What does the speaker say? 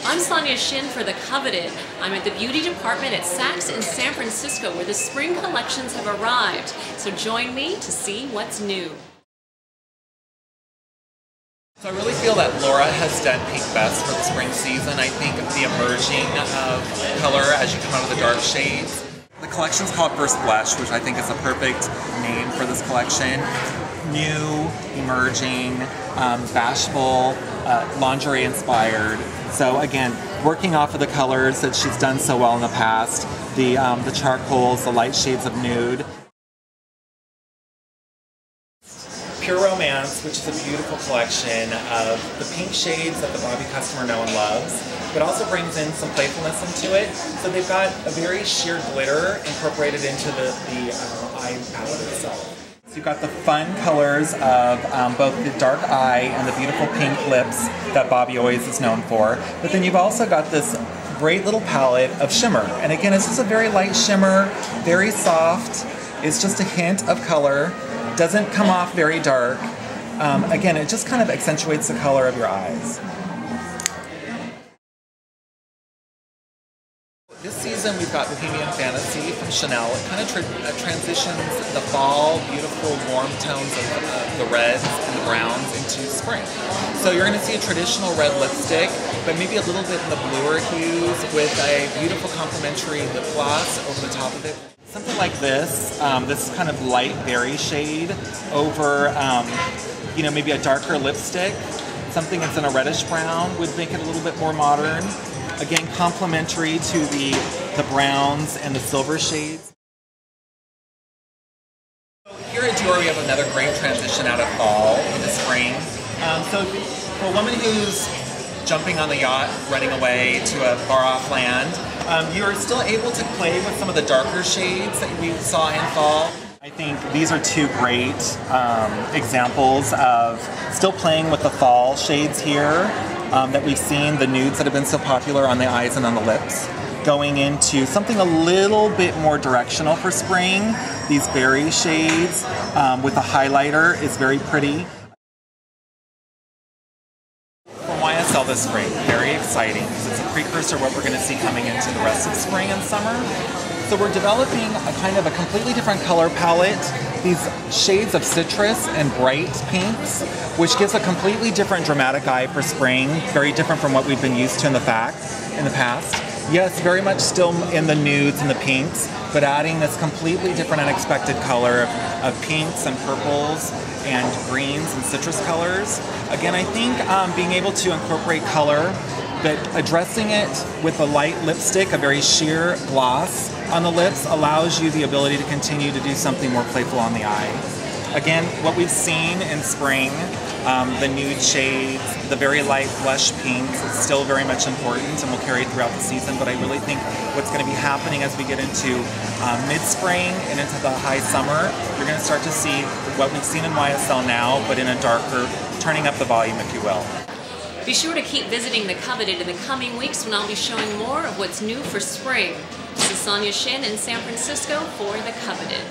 I'm Sonia Shin for The Coveted. I'm at the beauty department at Saks in San Francisco where the spring collections have arrived. So join me to see what's new. So I really feel that Laura has done pink best for the spring season. I think the emerging of color as you come out of the dark shades. The collection's called First Blush, which I think is a perfect name for this collection. New, emerging, bashful, lingerie inspired. So again, working off of the colors that she's done so well in the past, the charcoals, the light shades of nude. Pure Romance, which is a beautiful collection of the pink shades that the Bobbi customer know and loves, but also brings in some playfulness into it. So they've got a very sheer glitter incorporated into the eye palette itself. So you've got the fun colors of both the dark eye and the beautiful pink lips that Bobbi always is known for. But then you've also got this great little palette of shimmer. And again, it's just a very light shimmer, very soft. It's just a hint of color. Doesn't come off very dark. Again, it just kind of accentuates the color of your eyes. This season we've got Bohemian Fantasy from Chanel. It kind of transitions the fall, beautiful warm tones of the reds and the browns into spring. So you're going to see a traditional red lipstick, but maybe a little bit in the bluer hues with a beautiful complementary lip gloss over the top of it. Something like this, this kind of light berry shade over, maybe a darker lipstick. Something that's in a reddish brown would make it a little bit more modern. Again, complementary to the browns and the silver shades. Here at Dior we have another great transition out of fall into spring. So for a woman who's jumping on the yacht, running away to a far-off land, you're still able to play with some of the darker shades that we saw in fall. I think these are two great examples of still playing with the fall shades here that we've seen, the nudes that have been so popular on the eyes and on the lips, going into something a little bit more directional for spring. These berry shades with a highlighter is very pretty. For YSL this spring, very exciting because it's a precursor of what we're going to see coming into the rest of spring and summer. So we're developing a kind of a completely different color palette, these shades of citrus and bright pinks, which gives a completely different dramatic eye for spring, very different from what we've been used to in the past. Yes, very much still in the nudes and the pinks, but adding this completely different unexpected color of pinks and purples and greens and citrus colors. Again, I think being able to incorporate color, but addressing it with a light lipstick, a very sheer gloss on the lips, allows you the ability to continue to do something more playful on the eye. Again, what we've seen in spring, the nude shades, the very light blush pinks, is still very much important and will carry throughout the season, but I really think what's going to be happening as we get into mid-spring and into the high summer, you're going to start to see what we've seen in YSL now, but in a darker, turning up the volume, if you will. Be sure to keep visiting The Coveted in the coming weeks when I'll be showing more of what's new for spring. This is Sonia Shin in San Francisco for The Coveted.